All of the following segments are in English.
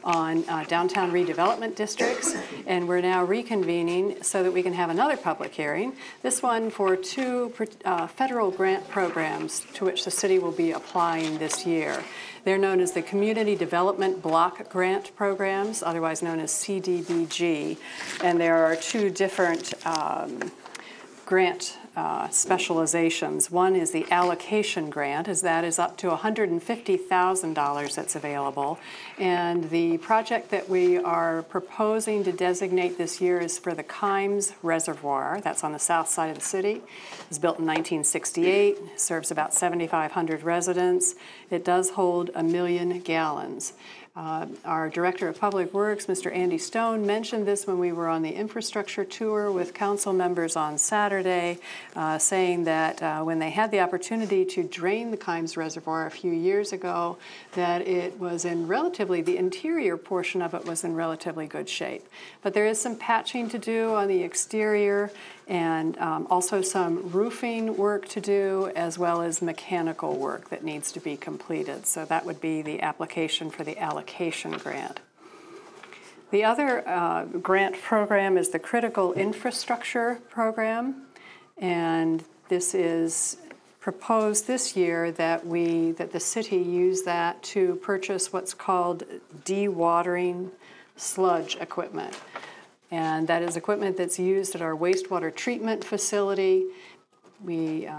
on downtown redevelopment districts, and we're now reconvening so that we can have another public hearing, this one for two federal grant programs to which the city will be applying this year. They're known as the Community Development Block Grant Programs, otherwise known as CDBG, and there are two different grant specializations. One is the allocation grant, as that is up to $150,000 that's available. And the project that we are proposing to designate this year is for the Kimes Reservoir. That's on the south side of the city. It was built in 1968, serves about 7,500 residents. It does hold 1 million gallons. Our Director of Public Works, Mr. Andy Stone, mentioned this when we were on the infrastructure tour with council members on Saturday, saying that when they had the opportunity to drain the Kimes Reservoir a few years ago, that it was in the interior portion of it was in relatively good shape. But there is some patching to do on the exterior, and also some roofing work to do, as well as mechanical work that needs to be completed. So that would be the application for the allocation grant. The other grant program is the Critical Infrastructure Program, and this is proposed this year that the city use that to purchase what's called dewatering sludge equipment. And that is equipment that's used at our wastewater treatment facility. We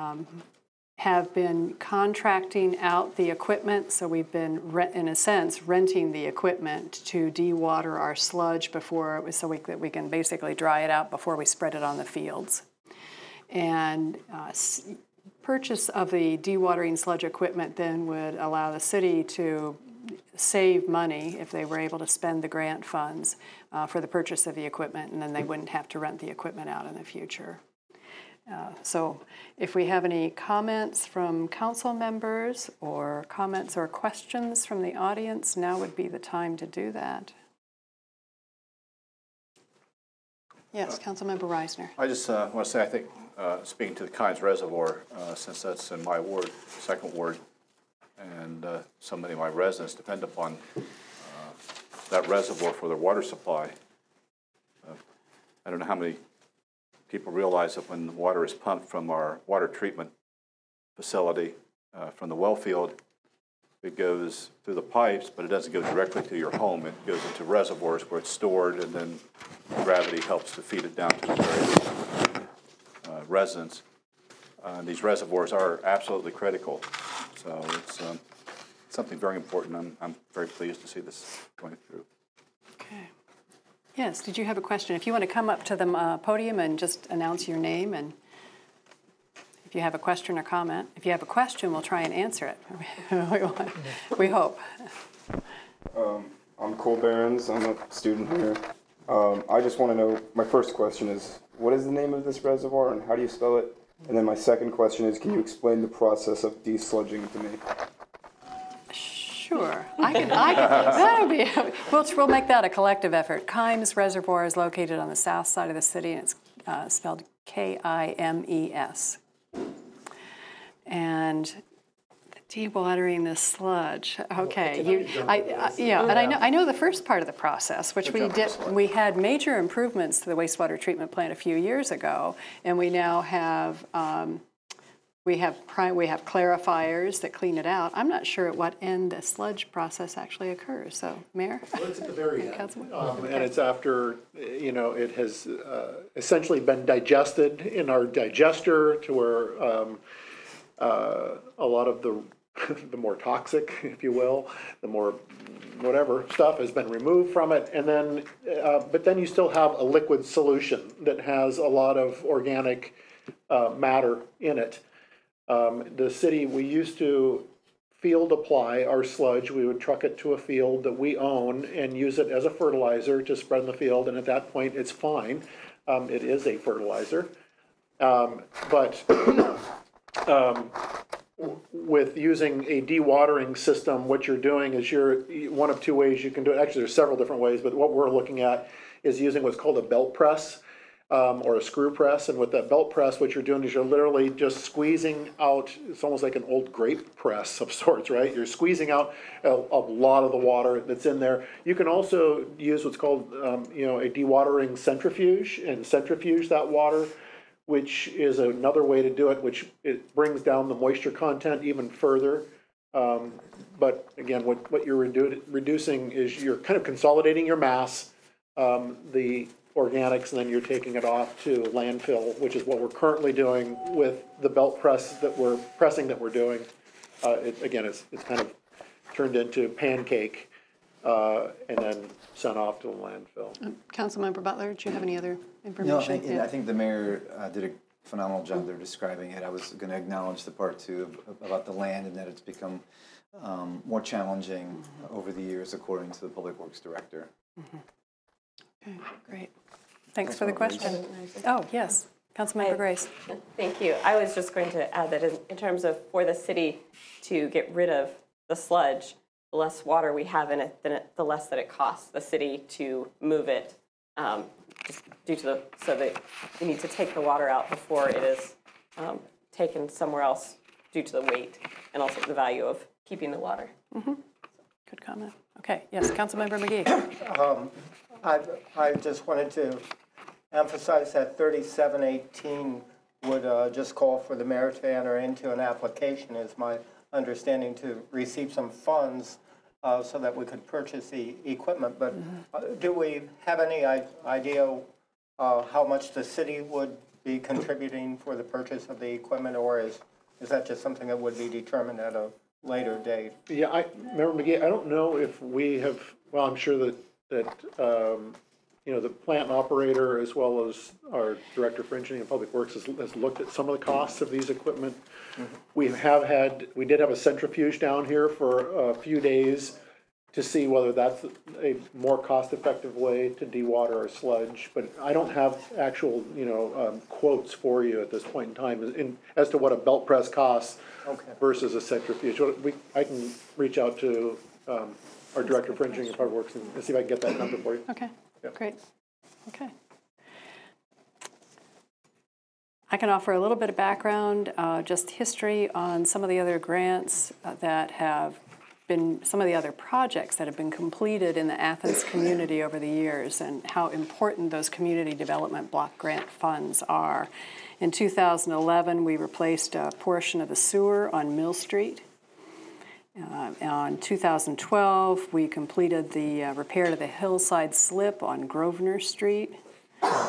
have been contracting out the equipment, so we've been, in a sense, renting the equipment to dewater our sludge so we can basically dry it out before we spread it on the fields. And purchase of the dewatering sludge equipment then would allow the city to save money if they were able to spend the grant funds for the purchase of the equipment, and then they wouldn't have to rent the equipment out in the future. So if we have any comments from council members or comments or questions from the audience, now would be the time to do that. Yes, Councilmember Reisner. I just want to say, I think, speaking to the Kimes Reservoir, since that's in my ward, 2nd Ward, and so many of my residents depend upon that reservoir for their water supply. I don't know how many people realize that when the water is pumped from our water treatment facility, from the well field, it goes through the pipes, but it doesn't go directly to your home. It goes into reservoirs where it's stored, and then gravity helps to feed it down to the various residents. These reservoirs are absolutely critical. So it's something very important. I'm very pleased to see this going through. Okay. Yes, did you have a question? If you want to come up to the podium and just announce your name, and if you have a question or comment. If you have a question, we'll try and answer it. We hope. I'm Cole Behrens. I'm a student here. I just want to know, my first question is, what is the name of this reservoir and how do you spell it? And then my second question is, can you explain the process of desludging to me? Sure. That'll be, we'll make that a collective effort. Kimes Reservoir is located on the south side of the city, and it's spelled K-I-M-E-S. And dewatering the sludge. Okay, and I know the first part of the process, which we did. We had major improvements to the wastewater treatment plant a few years ago, and we now have we have clarifiers that clean it out. I'm not sure at what end the sludge process actually occurs. So, Mayor? Well, it's at the very end, and it's after it has essentially been digested in our digester to where a lot of the more toxic, if you will, the more whatever stuff has been removed from it, and then but then you still have a liquid solution that has a lot of organic matter in it. The city, we used to field apply our sludge. We would truck it to a field that we own and use it as a fertilizer to spread in the field, and at that point it's fine. It is a fertilizer, but with using a dewatering system, what you're doing is one of two ways you can do it. Actually, there's several different ways, but what we're looking at is using what's called a belt press. or a screw press. And with that belt press, what you're doing is you're literally just squeezing out, it's almost like an old grape press of sorts, right? You're squeezing out a lot of the water that's in there. You can also use what's called, a dewatering centrifuge and centrifuge that water, which is another way to do it, which it brings down the moisture content even further. But again, what you're reducing is you're kind of consolidating your mass, the organics, and then you're taking it off to landfill, which is what we're currently doing with the belt press that we're doing. It's kind of turned into pancake and then sent off to the landfill. Councilmember Butler, do you have any other No, information? I think the mayor did a phenomenal job there describing it. I was going to acknowledge the part too about the land and that it's become more challenging over the years, according to the Public Works Director. Okay, great. Thanks for the question. Oh, yes, Councilmember Grace. Thank you. I was just going to add that in terms of for the city to get rid of the sludge, the less water we have in it, the less that it costs the city to move it, just so that we need to take the water out before it is taken somewhere else due to the weight and also the value of keeping the water. Good comment. Okay, yes, Councilmember McGee. I just wanted to emphasize that 3718 would just call for the mayor to enter into an application, is my understanding, to receive some funds so that we could purchase the equipment. But do we have any idea how much the city would be contributing for the purchase of the equipment, or is that just something that would be determined at a later date? Yeah, Member McGee, I don't know if we have, well, I'm sure that the plant operator as well as our Director for Engineering and Public Works has looked at some of the costs of these equipment. We did have a centrifuge down here for a few days to see whether that's a more cost-effective way to dewater our sludge, but I don't have actual, quotes for you at this point in time as to what a belt press costs versus a centrifuge. I can reach out to our Director for Engineering and Public Works and see if I can get that number for you. Okay, great. Okay. I can offer a little bit of background, just history on some of the other grants that have been, some of the other projects that have been completed in the Athens community over the years and how important those community development block grant funds are. In 2011, we replaced a portion of the sewer on Mill Street. In 2012, we completed the repair to the hillside slip on Grosvenor Street.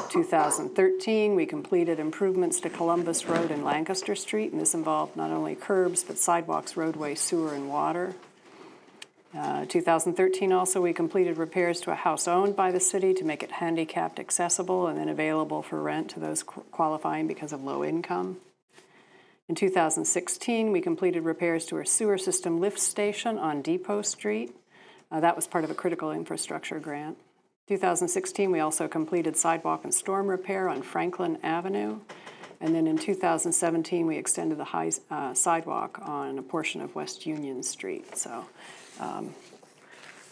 2013, we completed improvements to Columbus Road and Lancaster Street, and this involved not only curbs, but sidewalks, roadway, sewer, and water. 2013 also, we completed repairs to a house owned by the city to make it handicapped accessible and then available for rent to those qualifying because of low income. In 2016, we completed repairs to our sewer system lift station on Depot Street. That was part of a critical infrastructure grant. 2016, we also completed sidewalk and storm repair on Franklin Avenue. And then in 2017, we extended the sidewalk on a portion of West Union Street. So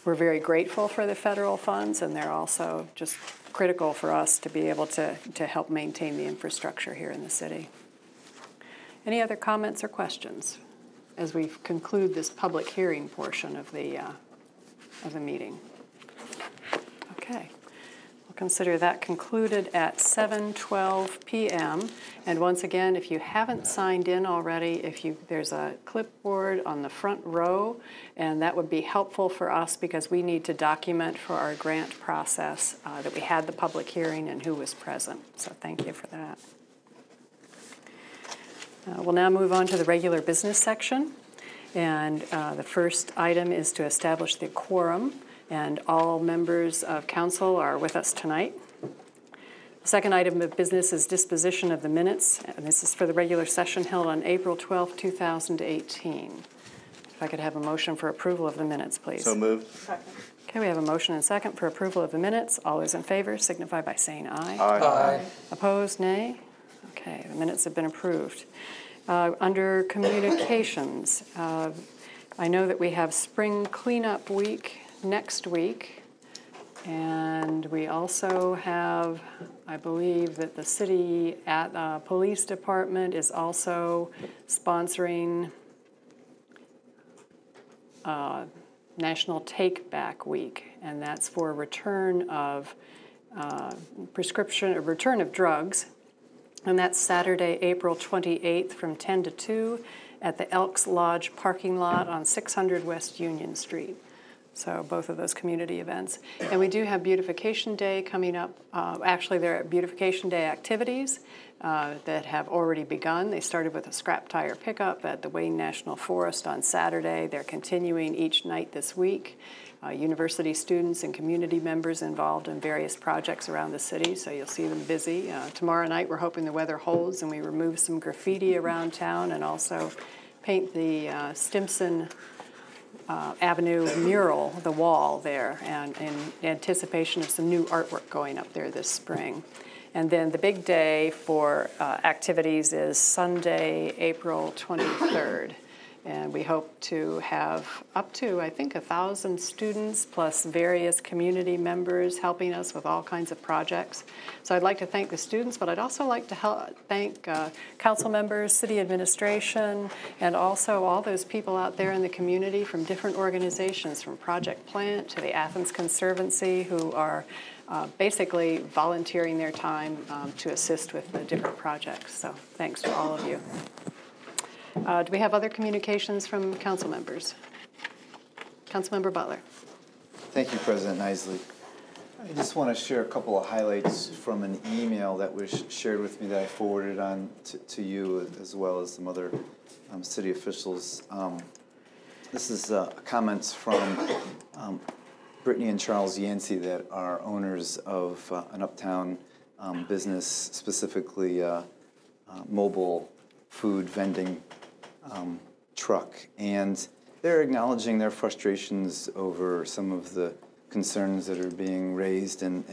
we're very grateful for the federal funds, and they're also just critical for us to be able to help maintain the infrastructure here in the city. Any other comments or questions as we conclude this public hearing portion of the meeting? Okay, we'll consider that concluded at 7:12 p.m. And once again, if you haven't signed in already, there's a clipboard on the front row, and that would be helpful for us because we need to document for our grant process that we had the public hearing and who was present. So thank you for that. We'll now move on to the regular business section. And the first item is to establish the quorum, and all members of council are with us tonight. The second item of business is disposition of the minutes, and this is for the regular session held on April 12, 2018. If I could have a motion for approval of the minutes, please. So moved. Second. Okay, we have a motion and second for approval of the minutes. All those in favor signify by saying aye. Aye. Opposed, nay? Okay, the minutes have been approved. Under communications, I know that we have spring cleanup week next week. And we also have, I believe that the city police department is also sponsoring National Take Back Week, and that's for return of return of drugs. And that's Saturday, April 28th from 10 to 2 at the Elks Lodge parking lot on 600 West Union Street. So both of those community events. And we do have Beautification Day coming up. Actually, there are Beautification Day activities that have already begun. They started with a scrap tire pickup at the Wayne National Forest on Saturday. They're continuing each night this week. University students and community members involved in various projects around the city, so you'll see them busy. Tomorrow night we're hoping the weather holds and we remove some graffiti around town and also paint the Stimson Avenue mural, the wall there, and in anticipation of some new artwork going up there this spring. And then the big day for activities is Sunday, April 23rd. And we hope to have up to, I think, 1,000 students plus various community members helping us with all kinds of projects. So I'd like to thank the students, but I'd also like to thank council members, city administration, and also all those people out there in the community from different organizations, from Project Plant to the Athens Conservancy, who are basically volunteering their time to assist with the different projects. So thanks to all of you. Do we have other communications from council members? Councilmember Butler. Thank you, President Isley. I just want to share a couple of highlights from an email that was shared with me that I forwarded on to you as well as some other city officials. This is comments from Brittany and Charles Yancey that are owners of an uptown business, specifically mobile food vending truck, and they're acknowledging their frustrations over some of the concerns that are being raised in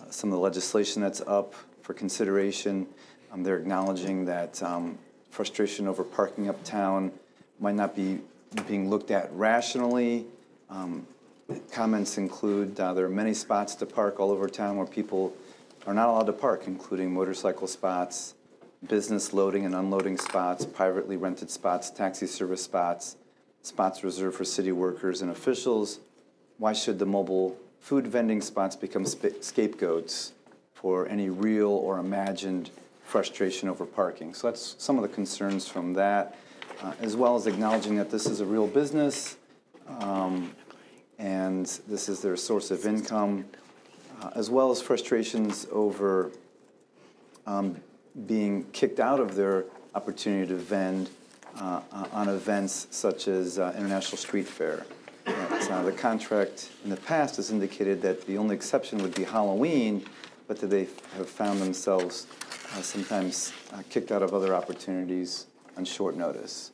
some of the legislation that's up for consideration. They're acknowledging that frustration over parking uptown might not be being looked at rationally. Comments include there are many spots to park all over town where people are not allowed to park, including motorcycle spots, business loading and unloading spots, privately rented spots, taxi service spots, spots reserved for city workers and officials. Why should the mobile food vending spots become scapegoats for any real or imagined frustration over parking? So that's some of the concerns from that, as well as acknowledging that this is a real business and this is their source of income, as well as frustrations over being kicked out of their opportunity to vend on events such as International Street Fair. The contract in the past has indicated that the only exception would be Halloween, but that they have found themselves sometimes kicked out of other opportunities on short notice.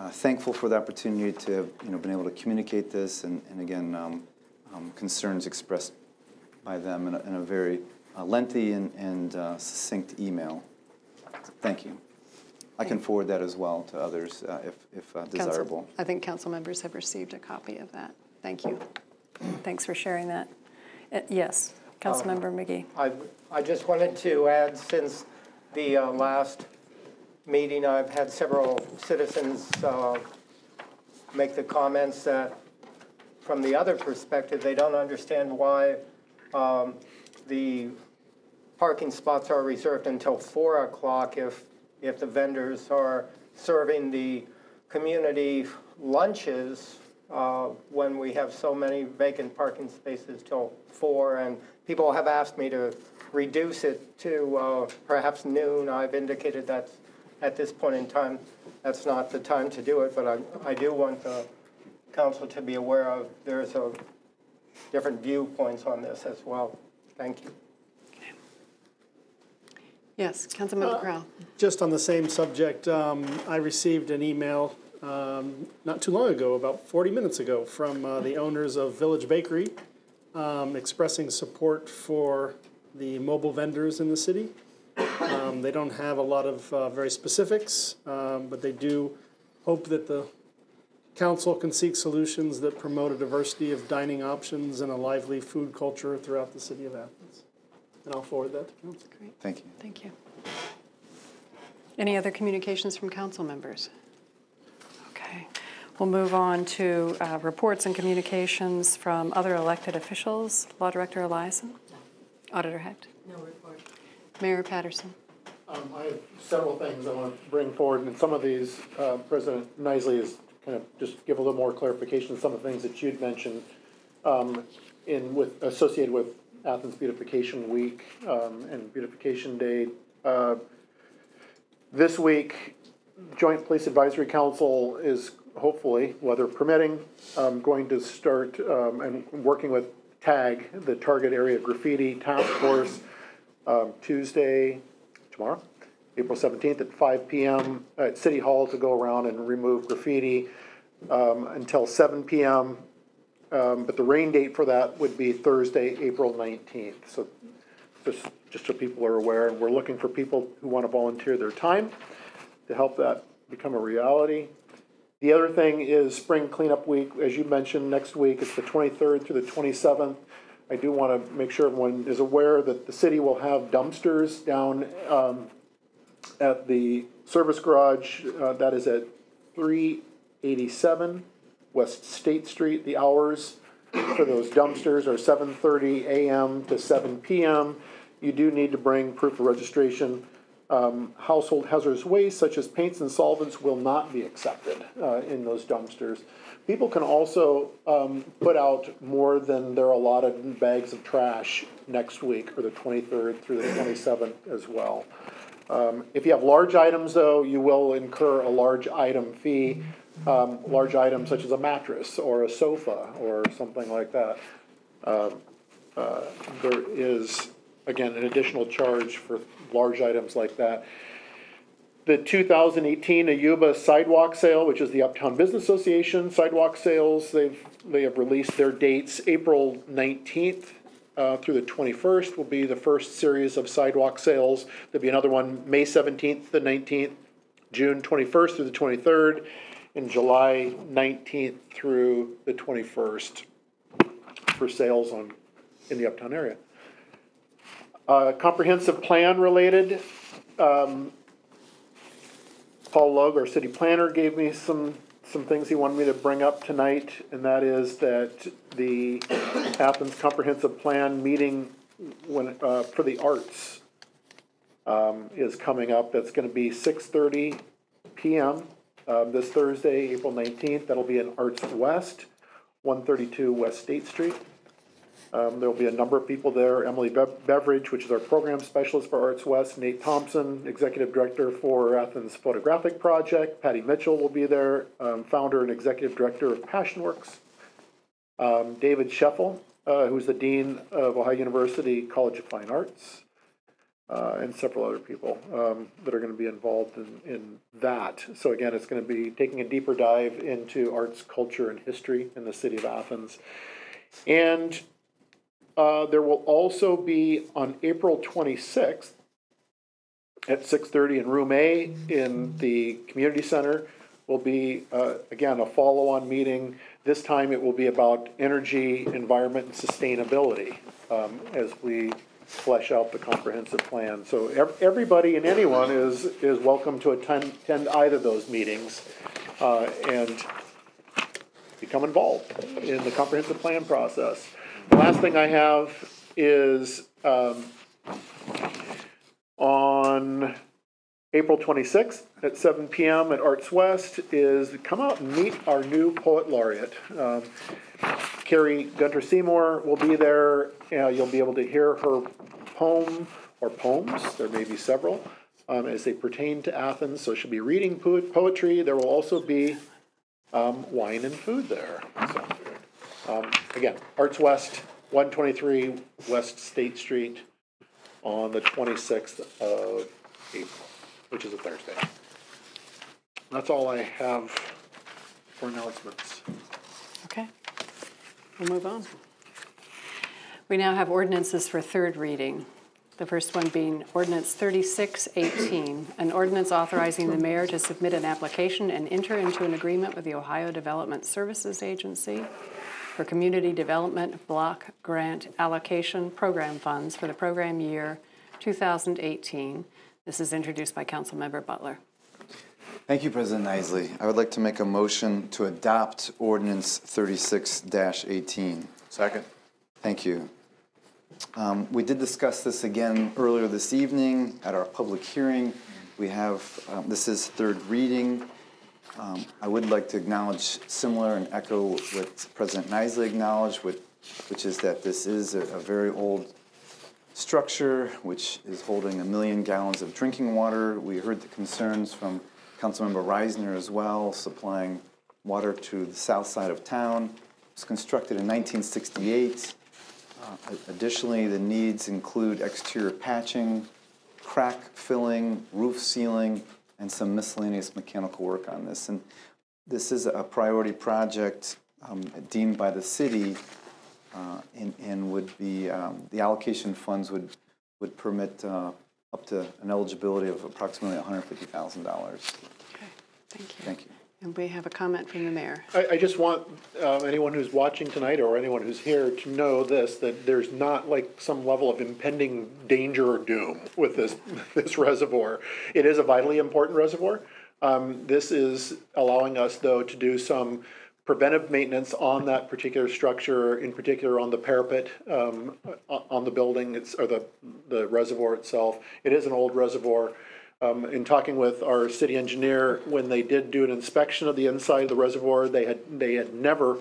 Thankful for the opportunity to have been able to communicate this, and again, concerns expressed by them in a very lengthy and succinct email. Thank you. I can forward that as well to others if desirable. I think council members have received a copy of that. Thank you. Thanks for sharing that. Yes, Councilmember McGee. I just wanted to add, since the last meeting, I've had several citizens make the comments that from the other perspective, they don't understand why the parking spots are reserved until 4 o'clock if the vendors are serving the community lunches when we have so many vacant parking spaces till 4. And people have asked me to reduce it to perhaps noon. I've indicated that at this point in time, that's not the time to do it, but I do want the council to be aware of there's a different viewpoints on this as well. Thank you. Yes, Councilmember Crowell. Just on the same subject, I received an email not too long ago, about 40 minutes ago, from the owners of Village Bakery expressing support for the mobile vendors in the city. They don't have a lot of very specifics, but they do hope that the council can seek solutions that promote a diversity of dining options and a lively food culture throughout the city of Athens. And I'll forward that to council. Great. Thank you. Thank you. Any other communications from council members? Okay. We'll move on to reports and communications from other elected officials. Law Director Eliason? Auditor Hecht? No report. Mayor Patterson? I have several things I want to bring forward, and some of these, President Nisley is kind of just give a little more clarification on some of the things that you'd mentioned associated with Athens Beautification Week and Beautification Day. This week, Joint Police Advisory Council is hopefully, weather permitting, going to start and working with TAG, the Target Area Graffiti Task Force, Tuesday, tomorrow, April 17th at 5 p.m. at City Hall to go around and remove graffiti until 7 p.m. But the rain date for that would be Thursday, April 19th. So just so people are aware, and we're looking for people who want to volunteer their time to help that become a reality. The other thing is Spring Cleanup Week. As you mentioned, next week it's the 23rd through the 27th. I do want to make sure everyone is aware that the city will have dumpsters down at the service garage. That is at 387 West State Street. The hours for those dumpsters are 7:30 a.m. to 7 p.m. You do need to bring proof of registration. Household hazardous waste such as paints and solvents will not be accepted in those dumpsters. People can also put out more than their allotted bags of trash next week, or the 23rd through the 27th as well. If you have large items, though, you will incur a large item fee. Large items such as a mattress or a sofa or something like that. There is, again, an additional charge for large items like that. The 2018 Ayuba Sidewalk Sale, which is the Uptown Business Association sidewalk sales, they have released their dates. April 19th through the 21st will be the first series of sidewalk sales. There'll be another one May 17th to the 19th, June 21st through the 23rd, and July 19th through the 21st for sales in the Uptown area. Comprehensive plan related. Paul Logue, our city planner, gave me some things he wanted me to bring up tonight, and that is that the Athens Comprehensive Plan meeting for the arts is coming up. That's going to be 6:30 p.m. This Thursday, April 19th. That'll be in Arts West, 132 West State Street. There will be a number of people there. Emily Beveridge, which is our program specialist for Arts West. Nate Thompson, executive director for Athens Photographic Project. Patty Mitchell will be there, founder and executive director of Passionworks. David Scheffel, who's the dean of Ohio University College of Fine Arts. And several other people that are going to be involved in that. So again, it's going to be taking a deeper dive into arts, culture, and history in the city of Athens. And there will also be on April 26th at 6:30 in Room A in the Community Center will be, again, a follow-on meeting. This time it will be about energy, environment, and sustainability as we flesh out the comprehensive plan. So everybody and anyone is welcome to attend either of those meetings and become involved in the comprehensive plan process. The last thing I have is on April 26th at 7 p.m. at Arts West is come out and meet our new poet laureate. Carrie Gunter Seymour will be there. You'll be able to hear her poem or poems, there may be several, as they pertain to Athens. So she'll be reading poetry. There will also be wine and food there. So, again, Arts West, 123 West State Street on the 26th of April, which is a Thursday. That's all I have for announcements. Okay, we'll move on. We now have ordinances for third reading. The first one being Ordinance 3618, an ordinance authorizing the mayor to submit an application and enter into an agreement with the Ohio Development Services Agency for Community Development Block Grant Allocation Program Funds for the program year 2018. This is introduced by Councilmember Butler. Thank you, President Isley. I would like to make a motion to adopt Ordinance 36-18. Second. Thank you. We did discuss this again earlier this evening at our public hearing. We have, this is third reading. I would like to acknowledge similar and echo what President Isley acknowledged, which is that this is a very old structure which is holding 1 million gallons of drinking water. We heard the concerns from Councilmember Reisner as well, supplying water to the south side of town. It was constructed in 1968. Additionally, the needs include exterior patching, crack filling, roof sealing, and some miscellaneous mechanical work on this. And this is a priority project deemed by the city and would be, the allocation funds would permit up to an eligibility of approximately $150,000. Okay, thank you. Thank you. And we have a comment from the mayor. I just want anyone who's watching tonight or anyone who's here to know this, that there's not like some level of impending danger or doom with this reservoir. It is a vitally important reservoir. This is allowing us, though, to do some preventive maintenance on that particular structure, in particular on the parapet on the building, or the reservoir itself. It is an old reservoir. In talking with our city engineer, when they did do an inspection of the inside of the reservoir, they had never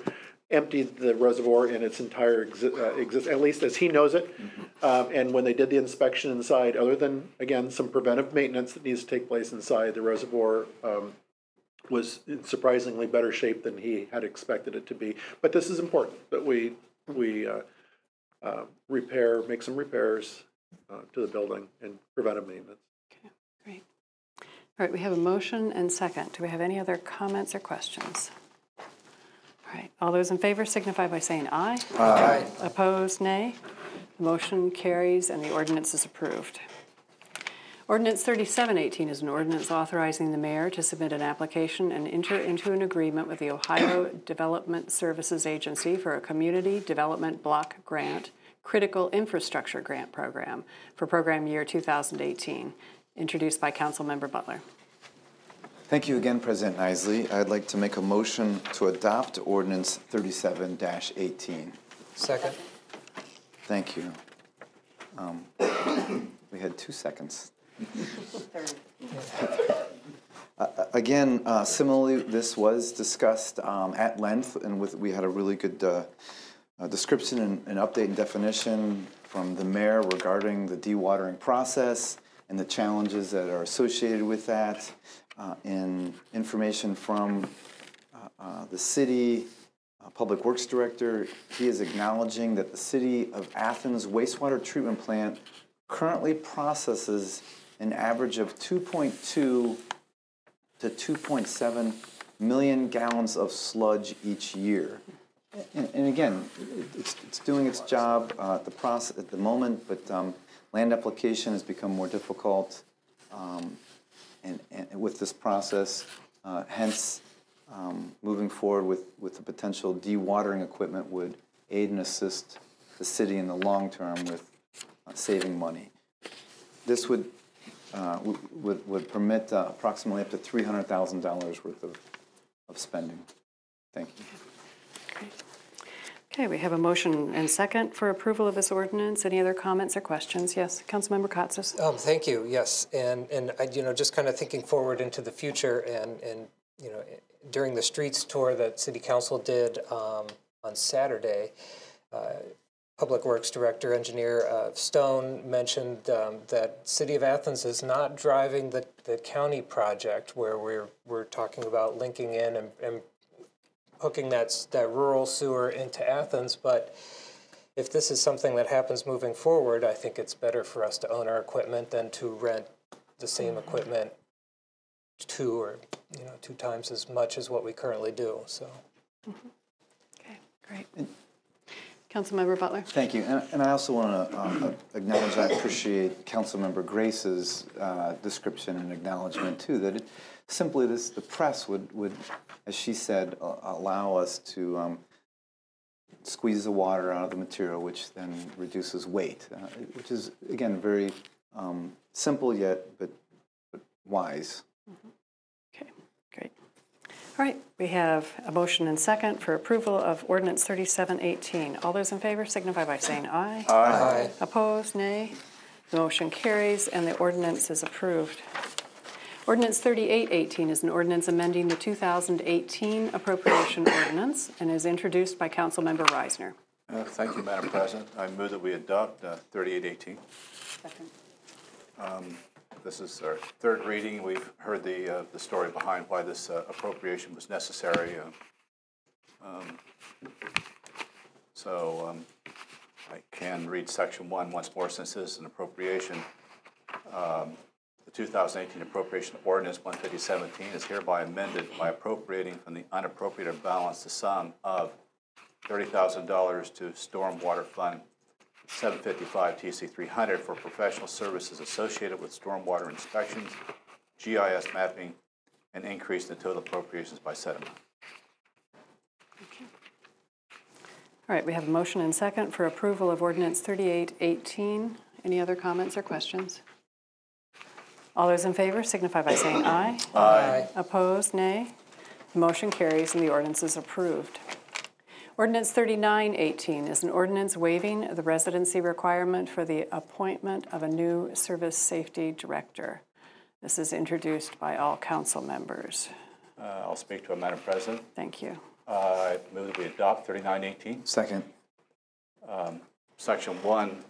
emptied the reservoir in its entire existence, at least as he knows it. And when they did the inspection inside, other than, again, some preventive maintenance that needs to take place inside, the reservoir was in surprisingly better shape than he had expected it to be. But this is important, that we make some repairs to the building and preventive maintenance. Okay, great. All right, we have a motion and second. Do we have any other comments or questions? All right, all those in favor signify by saying aye. Aye. Opposed, nay. The motion carries and the ordinance is approved. Ordinance 3718 is an ordinance authorizing the mayor to submit an application and enter into an agreement with the Ohio Development Services Agency for a Community Development Block Grant Critical Infrastructure Grant Program for program year 2018, introduced by Councilmember Butler. Thank you again, President Isley. I'd like to make a motion to adopt Ordinance 37-18. Second. Thank you. We had 2 seconds. Again, similarly, this was discussed at length, and we had a really good description and update and definition from the mayor regarding the dewatering process and the challenges that are associated with that, and information from the city Public Works Director. He is acknowledging that the City of Athens wastewater treatment plant currently processes an average of 2.2 to 2.7 million gallons of sludge each year. And again, it's doing its job at the moment, but land application has become more difficult and with this process. Hence, moving forward with the potential dewatering equipment would aid and assist the city in the long term with saving money. This would permit approximately up to $300,000 worth of spending. Thank you. Great. Okay, we have a motion and second for approval of this ordinance. Any other comments or questions? Yes, Councilmember Katsas. Thank you. Yes, and just kind of thinking forward into the future, and during the streets tour that City Council did on Saturday, Public Works Director Engineer Stone mentioned that City of Athens is not driving the county project where we're talking about linking in and hooking that rural sewer into Athens, but if this is something that happens moving forward, I think it's better for us to own our equipment than to rent the same equipment 2 times as much as what we currently do. So. Okay, great. Councilmember Butler. Thank you. And I also want to acknowledge, I appreciate Councilmember Grace's description and acknowledgement too, that simply the press would, as she said, allow us to squeeze the water out of the material, which then reduces weight, which is, again, very simple yet, but wise. Okay, great. All right, we have a motion and second for approval of Ordinance 3718. All those in favor signify by saying aye. Aye. Opposed, nay. The motion carries and the ordinance is approved. Ordinance 3818 is an ordinance amending the 2018 appropriation ordinance and is introduced by Councilmember Reisner. Thank you, Madam President. I move that we adopt 3818. Second. This is our third reading. We've heard the story behind why this appropriation was necessary. I can read Section 1 once more since this is an appropriation. The 2018 Appropriation Ordinance 15017 is hereby amended by appropriating from the unappropriated balance the sum of $30,000 to Stormwater Fund 755 TC 300 for professional services associated with stormwater inspections, GIS mapping, and increase the total appropriations by said amount. Okay. All right, we have a motion and second for approval of Ordinance 3818. Any other comments or questions? All those in favor signify by saying aye. Aye. Opposed, nay. The motion carries and the ordinance is approved. Ordinance 3918 is an ordinance waiving the residency requirement for the appointment of a new service safety director. This is introduced by all council members. I'll speak to it, Madam President. Thank you. I move that we adopt 3918. Second. Section 1,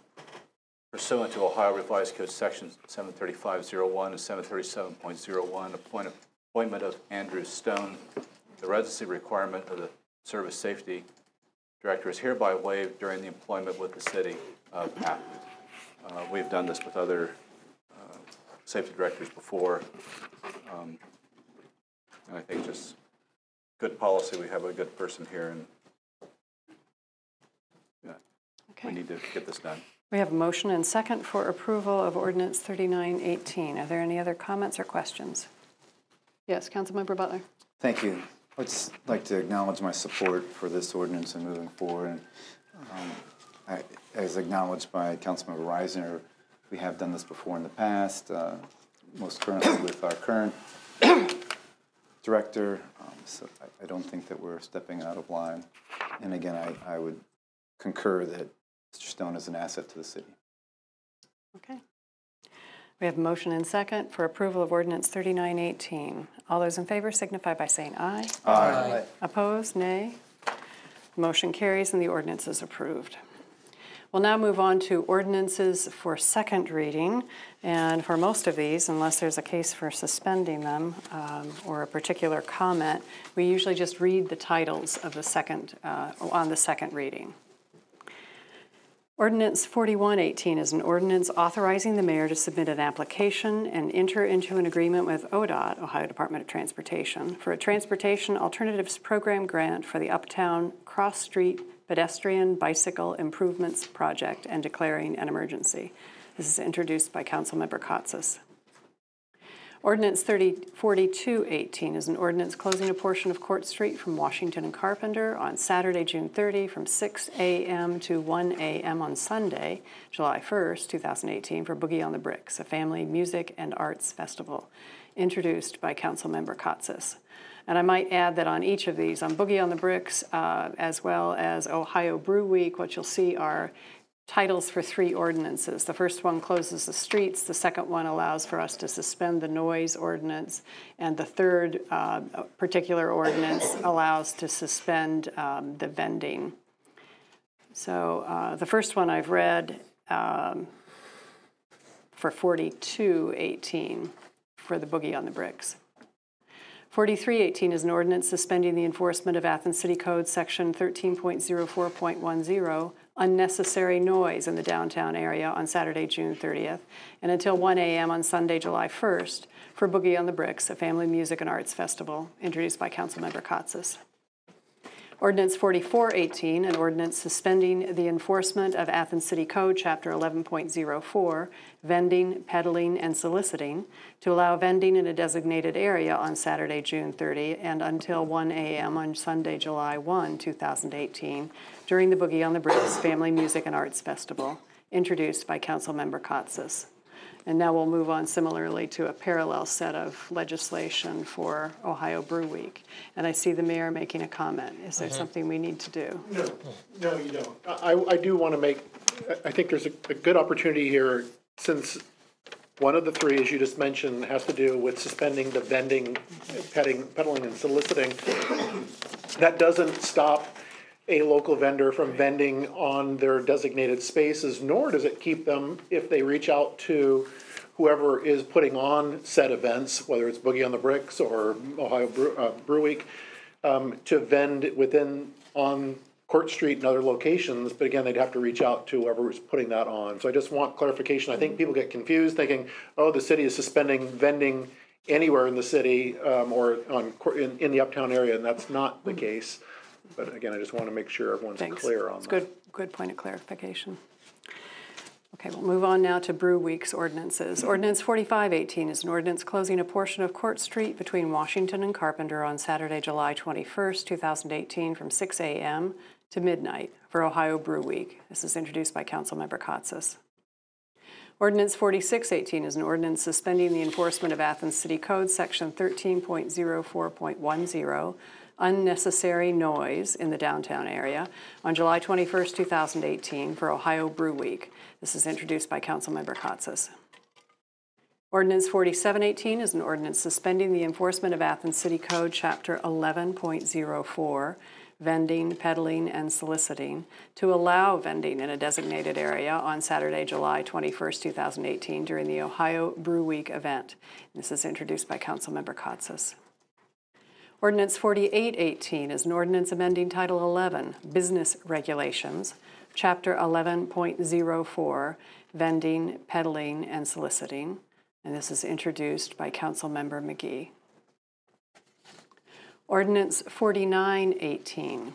pursuant to Ohio Revised Code Sections 735.01 and 737.01, appointment of Andrew Stone, the residency requirement of the Service Safety Director is hereby waived during the employment with the City of Athens. We've done this with other safety directors before. And I think just good policy. We have a good person here, and we need to get this done. We have a motion and second for approval of Ordinance 3918. Are there any other comments or questions? Yes, Councilmember Butler. Thank you. I'd just like to acknowledge my support for this ordinance and moving forward. And as acknowledged by Councilmember Reisner, we have done this before in the past, most currently with our current director. So I don't think that we're stepping out of line. And again, I would concur that Mr. Stone is an asset to the city. Okay. We have a motion and second for approval of Ordinance 3918. All those in favor signify by saying aye. Aye. Opposed, nay. Motion carries and the ordinance is approved. We'll now move on to ordinances for second reading. And for most of these, unless there's a case for suspending them or a particular comment, we usually just read the titles of the second on the second reading. Ordinance 4118 is an ordinance authorizing the mayor to submit an application and enter into an agreement with ODOT, Ohio Department of Transportation, for a Transportation Alternatives Program grant for the Uptown Cross Street Pedestrian Bicycle Improvements Project and declaring an emergency. This is introduced by Councilmember Katsas. Ordinance 4218 is an ordinance closing a portion of Court Street from Washington and Carpenter on Saturday, June 30 from 6 a.m. to 1 a.m. on Sunday, July 1st, 2018 for Boogie on the Bricks, a family music and arts festival, introduced by Councilmember Katsas. And I might add that on each of these, on Boogie on the Bricks, as well as Ohio Brew Week, what you'll see are titles for 3 ordinances. The first one closes the streets, the second one allows for us to suspend the noise ordinance, and the third particular ordinance allows to suspend the vending. So the first one I've read for 4218 for the Boogie on the Bricks. 4318 is an ordinance suspending the enforcement of Athens City Code Section 13.04.10, unnecessary noise in the downtown area on Saturday, June 30th, and until 1 a.m. on Sunday, July 1st, for Boogie on the Bricks, a family music and arts festival, introduced by Councilmember Katsas. Ordinance 4418, an ordinance suspending the enforcement of Athens City Code, Chapter 11.04, vending, peddling, and soliciting, to allow vending in a designated area on Saturday, June 30, and until 1 a.m. on Sunday, July 1, 2018, during the Boogie on the Bricks Family Music and Arts Festival, introduced by Councilmember Kotsis. And now we'll move on similarly to a parallel set of legislation for Ohio Brew Week. And I see the mayor making a comment. Is there something we need to do? No, you don't. I do want to make, I think there's a good opportunity here, since one of the three, as you just mentioned, has to do with suspending the vending, peddling, and soliciting. That doesn't stop a local vendor from vending on their designated spaces, nor does it keep them, if they reach out to whoever is putting on said events, whether it's Boogie on the Bricks or Ohio Brew Week, to vend on Court Street and other locations. But again, they'd have to reach out to whoever is putting that on. So I just want clarification. I think people get confused thinking, oh, the city is suspending vending anywhere in the city or in the uptown area, and that's not the case. But again, I just want to make sure everyone's clear on that. Good point of clarification. Okay, we'll move on now to Brew Week's ordinances. Ordinance 4518 is an ordinance closing a portion of Court Street between Washington and Carpenter on Saturday, July 21st, 2018 from 6 a.m. to midnight for Ohio Brew Week. This is introduced by Councilmember Kotsis. Ordinance 4618 is an ordinance suspending the enforcement of Athens City Code, Section 13.04.10, unnecessary noise in the downtown area, on July 21st, 2018 for Ohio Brew Week. This is introduced by Councilmember Kotsis. Ordinance 4718 is an ordinance suspending the enforcement of Athens City Code, Chapter 11.04, vending, peddling, and soliciting, to allow vending in a designated area on Saturday, July 21st, 2018 during the Ohio Brew Week event. This is introduced by Councilmember Kotsis. Ordinance 4818 is an ordinance amending Title 11, Business Regulations, Chapter 11.04, vending, peddling, and soliciting. And this is introduced by Councilmember McGee. Ordinance 4918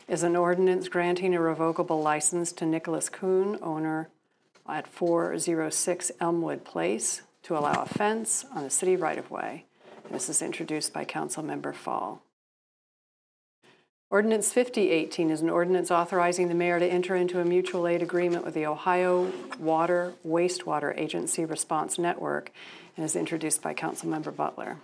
is an ordinance granting a revocable license to Nicholas Kuhn, owner at 406 Elmwood Place, to allow a fence on the city right-of-way. This is introduced by Councilmember Fall. Ordinance 5018 is an ordinance authorizing the mayor to enter into a mutual aid agreement with the Ohio Water Wastewater Agency Response Network and is introduced by Councilmember Butler.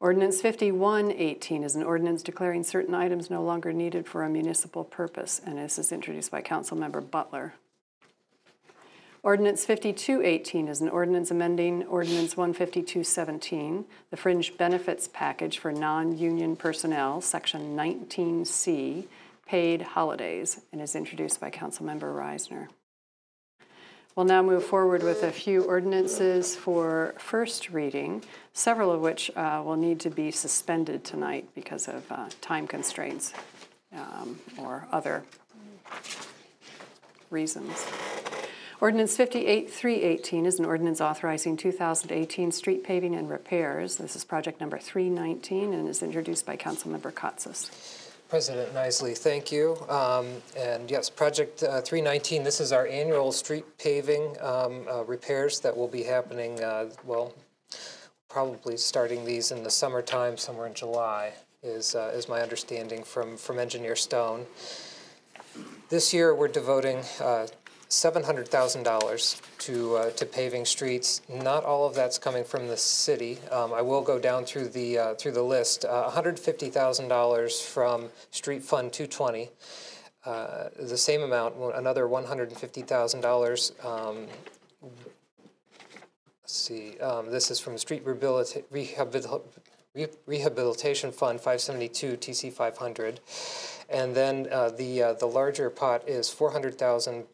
Ordinance 5118 is an ordinance declaring certain items no longer needed for a municipal purpose, and this is introduced by Councilmember Butler. Ordinance 5218 is an ordinance amending Ordinance 15217, the Fringe Benefits Package for Non-Union Personnel, Section 19C, Paid Holidays, and is introduced by Councilmember Reisner. We'll now move forward with a few ordinances for first reading, several of which will need to be suspended tonight because of time constraints or other reasons. Ordinance 58318 is an ordinance authorizing 2018 street paving and repairs. This is project number 319 and is introduced by Councilmember Kotsis. President Nisley, thank you. And yes, project 319, this is our annual street paving repairs that will be happening, probably starting these in the summertime, somewhere in July, is my understanding from Engineer Stone. This year we're devoting $700,000 to paving streets. Not all of that's coming from the city. I will go down through the list. $150,000 from Street Fund 220. The same amount, another $150,000. Let's see. This is from Street Rehabilitation Fund 572 TC 500, and then the larger pot is $400,000.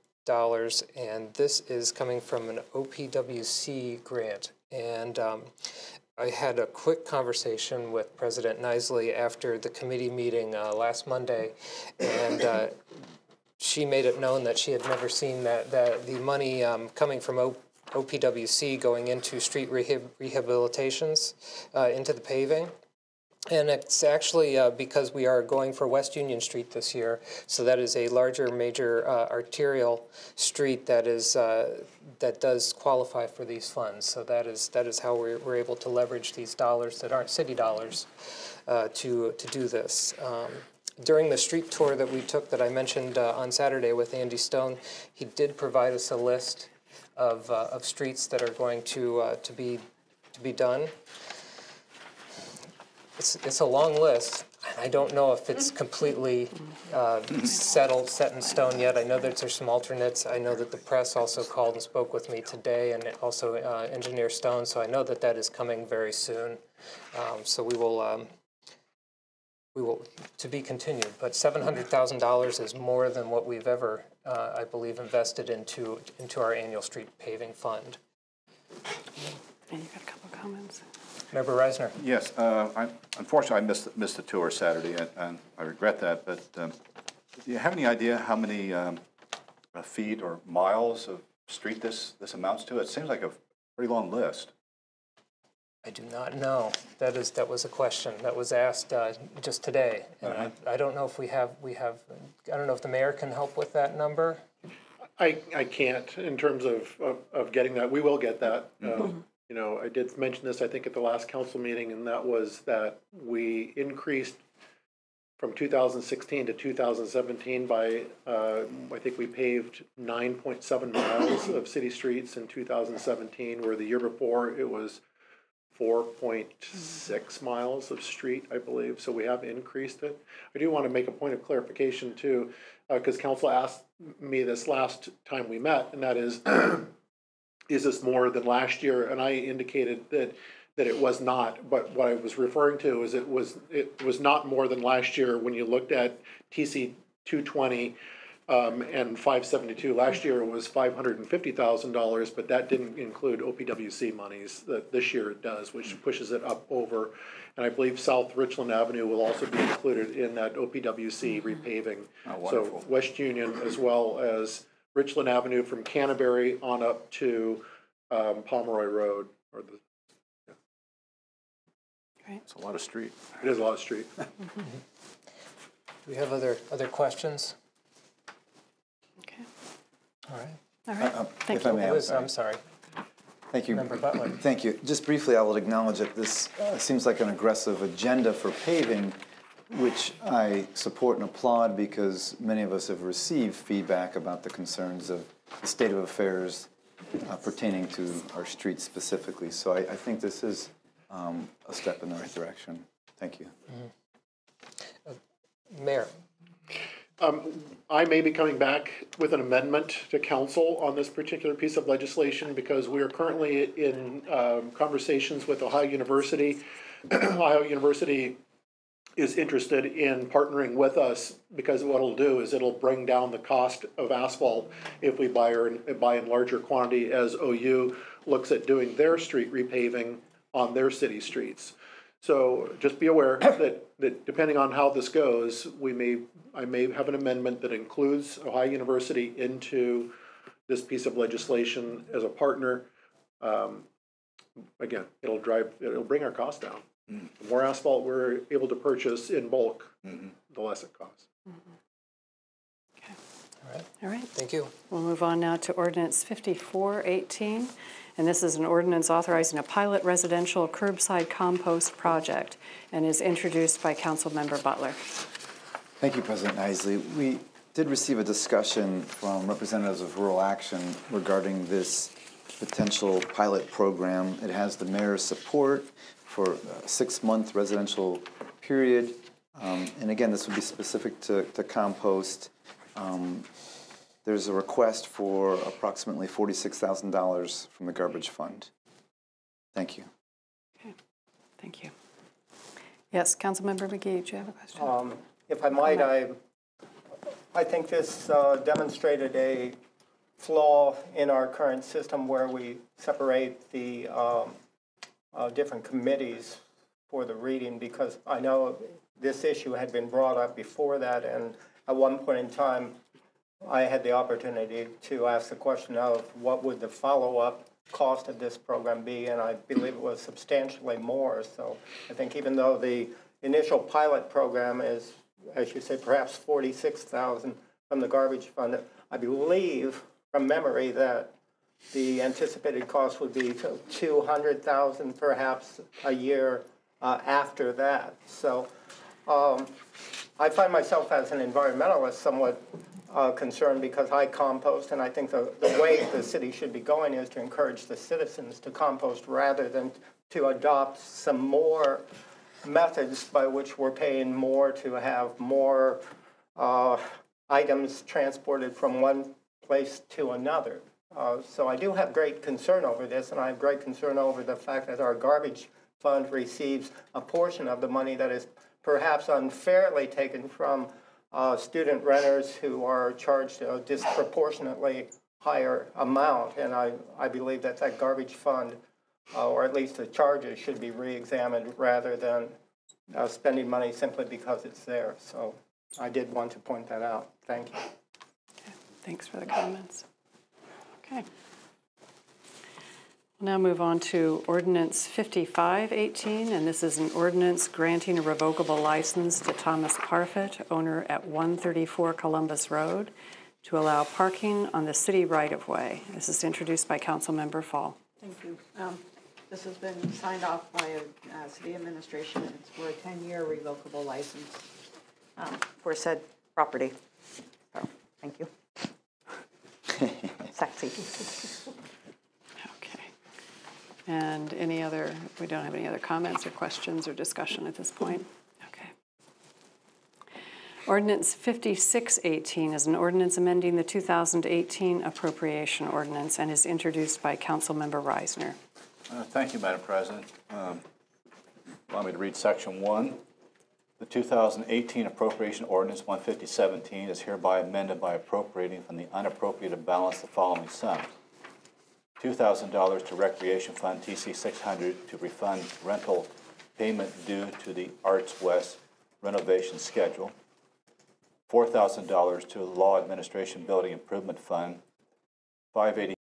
And this is coming from an OPWC grant. And I had a quick conversation with President Nisley after the committee meeting last Monday, and she made it known that she had never seen that the money coming from OPWC going into street rehabilitations, into the paving. And it's actually because we are going for West Union Street this year, so that is a larger major arterial street that is that does qualify for these funds. So that is how we're able to leverage these dollars that aren't city dollars to do this. During the street tour that we took that I mentioned on Saturday with Andy Stone, he did provide us a list of streets that are going to be done. It's a long list, and I don't know if it's completely set in stone yet. I know that there's some alternates. I know that the press also called and spoke with me today, and also Engineer Stone, so I know that that is coming very soon. So we will, to be continued, but $700,000 is more than what we've ever, I believe, invested into our annual street paving fund. And you got a couple of comments. Member Reisner. Yes, unfortunately, I missed the tour Saturday, and I regret that. But do you have any idea how many feet or miles of street this amounts to? It seems like a pretty long list. I do not know. That was a question that was asked just today, and I don't know if we have. I don't know if the mayor can help with that number. I can't in terms of getting that. We will get that. You know, I did mention this, I think, at the last council meeting, and that was that we increased from 2016 to 2017 by, I think we paved 9.7 miles of city streets in 2017, where the year before it was 4.6 miles of street, I believe. So we have increased it. I do want to make a point of clarification, too, because council asked me this last time we met, and that is, is this more than last year? And I indicated that it was not. But what I was referring to is it was not more than last year when you looked at TC 220 and 572. Last year it was $550,000, but that didn't include OPWC monies. That this year it does, which pushes it up over. And I believe South Richland Avenue will also be included in that OPWC repaving. So West Union, as well as Richland Avenue from Canterbury on up to Pomeroy Road. It's a lot of street. It is a lot of street. Do we have other questions? Okay. All right. All right. Thank if I you. may, I'm sorry. Thank you. Member Butler. Thank you. Just briefly, I will acknowledge that this seems like an aggressive agenda for paving, which I support and applaud because many of us have received feedback about the concerns of the state of affairs pertaining to our streets specifically. So I think this is a step in the right direction. Thank you. Mayor. I may be coming back with an amendment to council on this particular piece of legislation because we are currently in conversations with Ohio University. Ohio University is interested in partnering with us because what it'll do is it'll bring down the cost of asphalt if we buy in larger quantity as OU looks at doing their street repaving on their city streets. So just be aware that depending on how this goes, I may have an amendment that includes Ohio University into this piece of legislation as a partner. Again, it'll bring our costs down. The more asphalt we're able to purchase in bulk, the less it costs. Okay. All right. All right. Thank you. We'll move on now to Ordinance 5418, and this is an ordinance authorizing a pilot residential curbside compost project and is introduced by Councilmember Butler. Thank you, President Isley. We did receive a discussion from representatives of Rural Action regarding this potential pilot program. It has the mayor's support for a 6-month residential period. And again, this would be specific to compost. There's a request for approximately $46,000 from the garbage fund. Thank you. Okay, thank you. Yes, Councilmember McGee, do you have a question? If I might, I think this demonstrated a flaw in our current system where we separate the different committees for the reading, because I know this issue had been brought up before that, and at one point in time I had the opportunity to ask the question of what would the follow-up cost of this program be, and I believe it was substantially more. So I think even though the initial pilot program is, as you say, perhaps 46,000 from the garbage fund. I believe from memory that the anticipated cost would be 200,000 perhaps a year after that. So I find myself as an environmentalist somewhat concerned because I compost, and I think the way the city should be going is to encourage the citizens to compost rather than to adopt some more methods by which we're paying more to have more items transported from one place to another. So I do have great concern over this, and I have great concern over the fact that our garbage fund receives a portion of the money that is perhaps unfairly taken from student renters who are charged a disproportionately higher amount. And I believe that that garbage fund, or at least the charges, should be re-examined rather than spending money simply because it's there. So I did want to point that out. Thank you. Okay. Thanks for the comments. Okay. We'll now move on to Ordinance 5518, and this is an ordinance granting a revocable license to Thomas Parfit, owner at 134 Columbus Road, to allow parking on the city right-of-way. This is introduced by Councilmember Fall. Thank you. This has been signed off by city administration. It's for a 10-year revocable license for said property. So, thank you. Sexy. Okay. And any other, we don't have any other comments or questions or discussion at this point? Okay. Ordinance 5618 is an ordinance amending the 2018 appropriation ordinance and is introduced by Councilmember Reisner. Thank you, Madam President. Allow me to read Section 1. The 2018 Appropriation Ordinance 15017 is hereby amended by appropriating from the unappropriated balance the following sums. $2,000 to Recreation Fund TC 600 to refund rental payment due to the Arts West renovation schedule. $4,000 to the Law Administration Building Improvement Fund 580